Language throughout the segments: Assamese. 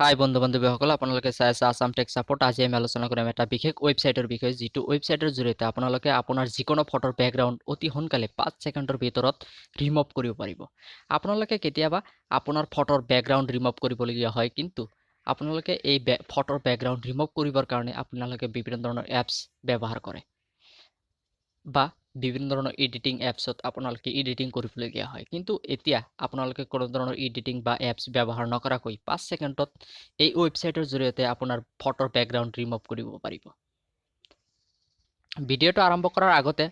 হাই বন্ধু বান্ধৱীসকল আপোনালোকে চাই আছে আসাম টেক সাপোৰ্ট। আজি আমি আলোচনা কৰিম এটা বিশেষ ৱেবছাইটৰ বিষয়ে, যিটো ৱেবছাইটৰ জৰিয়তে আপোনালোকে আপোনাৰ যিকোনো ফটোৰ বেকগ্ৰাউণ্ড অতি সোনকালে 5 ছেকেণ্ডৰ ভিতৰত ৰিমুভ কৰিব পাৰিব। আপোনালোকে কেতিয়াবা আপোনাৰ ফটোৰ বেকগ্ৰাউণ্ড ৰিমুভ কৰিবলগীয়া হয়, কিন্তু আপোনালোকে এই ফটোৰ বেকগ্ৰাউণ্ড ৰিমুভ কৰিবৰ কাৰণে আপোনালোকে বিভিন্ন ধৰণৰ এপছ ব্যৱহাৰ কৰে বা বিভিন্ন ধৰণৰ এডিটিং এপছত আপোনালোকে এডিটিং কৰিবলগীয়া হয়, কিন্তু এতিয়া আপোনালোকে কোনো ধৰণৰ এডিটিং বা এপছ ব্যৱহাৰ নকৰাকৈ 5 ছেকেণ্ডত এই ৱেবছাইটৰ জৰিয়তে আপোনাৰ ফটোৰ বেকগ্ৰাউণ্ড ৰিমুভ কৰিব পাৰিব। ভিডিঅ'টো আৰম্ভ কৰাৰ আগতে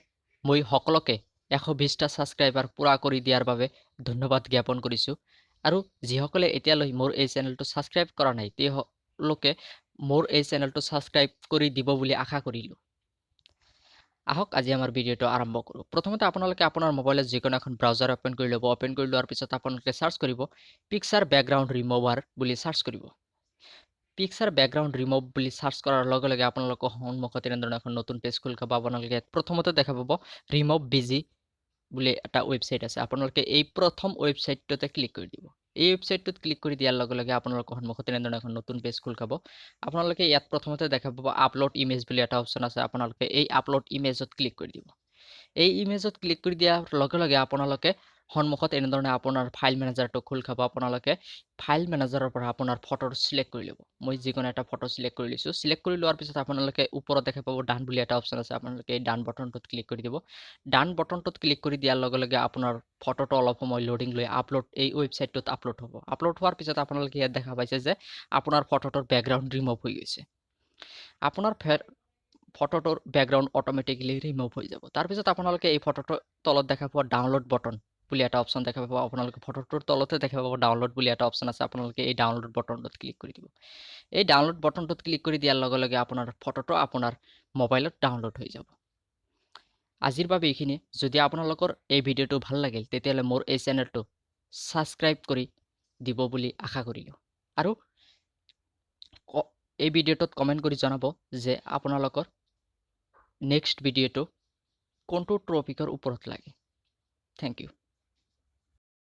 মই সকলোকে 120টা ছাবস্ক্ৰাইবাৰ পূৰা কৰি দিয়াৰ বাবে ধন্যবাদ জ্ঞাপন কৰিছোঁ, আৰু যিসকলে এতিয়ালৈ মোৰ এই চেনেলটো ছাবস্ক্ৰাইব কৰা নাই তেওঁলোকে মোৰ এই চেনেলটো ছাবস্ক্ৰাইব কৰি দিব বুলি আশা কৰিলোঁ। আহক আজি আমাৰ ভিডিঅ'টো আৰম্ভ কৰোঁ। প্ৰথমতে আপোনালোকে আপোনাৰ মোবাইলত যিকোনো এখন ব্ৰাউজাৰ অপেন কৰি ল'ব। অপেন কৰি লোৱাৰ পিছত আপোনালোকে চাৰ্চ কৰিব পিকচাৰ বেকগ্ৰাউণ্ড ৰিমুভাৰ বুলি চাৰ্চ কৰিব। পিকচাৰ বেকগ্ৰাউণ্ড ৰিমুভ বুলি চাৰ্চ কৰাৰ লগে লগে আপোনালোকৰ সন্মুখত এনেধৰণৰ এখন নতুন পেজ খোল খাব। আপোনালোকে ইয়াত প্ৰথমতে দেখা পাব ৰিমুভ বিজি বুলি এটা ৱেবছাইট আছে। আপোনালোকে এই প্ৰথম ৱেবছাইটটোতে ক্লিক কৰি দিব। এই ৱেবছাইটটোত ক্লিক কৰি দিয়াৰ লগে লগে আপোনালোকৰ সন্মুখত এনেধৰণৰ এখন নতুন পেজ খোল খাব। আপোনালোকে ইয়াত প্ৰথমতে দেখা পাব আপলোড ইমেজ বুলি এটা অপশ্যন আছে। আপোনালোকে এই আপলোড ইমেজত ক্লিক কৰি দিব। এই ইমেজত ক্লিক কৰি দিয়াৰ লগে লগে আপোনালোকে সন্মুখত এনেধৰণে আপোনাৰ ফাইল মেনেজাৰটো খোল খাব। আপোনালোকে ফাইল মেনেজাৰৰ পৰা আপোনাৰ ফটোটো চিলেক্ট কৰি ল'ব। মই যিকোনো এটা ফটো চিলেক্ট কৰি লৈছোঁ। চিলেক্ট কৰি লোৱাৰ পিছত আপোনালোকে ওপৰত দেখা পাব ডান বুলি এটা অপশ্যন আছে। আপোনালোকে এই ডান বটনটোত ক্লিক কৰি দিব। ডান বটনটোত ক্লিক কৰি দিয়াৰ লগে লগে আপোনাৰ ফটোটো অলপ সময় লোডিং লৈ আপলোড এই ৱেবছাইটটোত আপলোড হ'ব। আপলোড হোৱাৰ পিছত আপোনালোকে ইয়াত দেখা পাইছে যে আপোনাৰ ফটোটোৰ বেকগ্ৰাউণ্ড ৰিমুভ হৈ গৈছে। আপোনাৰ ফটোটোৰ বেকগ্ৰাউণ্ড অট'মেটিকেলি ৰিমুভ হৈ যাব। তাৰপিছত আপোনালোকে এই ফটোটোৰ তলত দেখা পোৱা ডাউনলোড বটন বুলি এটা অপশ্যন দেখা পাব। আপোনালোকে ফটোটোৰ তলতে দেখা পাব ডাউনলোড বুলি এটা অপশ্যন আছে। আপোনালোকে এই ডাউনলোড বটনটোত ক্লিক কৰি দিব। এই ডাউনলোড বটনটোত ক্লিক কৰি দিয়াৰ লগে লগে আপোনাৰ ফটোটো আপোনাৰ মোবাইলত ডাউনলোড হৈ যাব। আজিৰ বাবে এইখিনি। যদি আপোনালোকৰ এই ভিডিঅ'টো ভাল লাগিল তেতিয়াহ'লে মোৰ এই চেনেলটো ছাবস্ক্ৰাইব কৰি দিব বুলি আশা কৰিলোঁ, আৰু এই ভিডিঅ'টোত কমেণ্ট কৰি জনাব যে আপোনালোকৰ নেক্সট ভিডিঅ'টো কোনটো টপিকৰ ওপৰত লাগে। Thank U.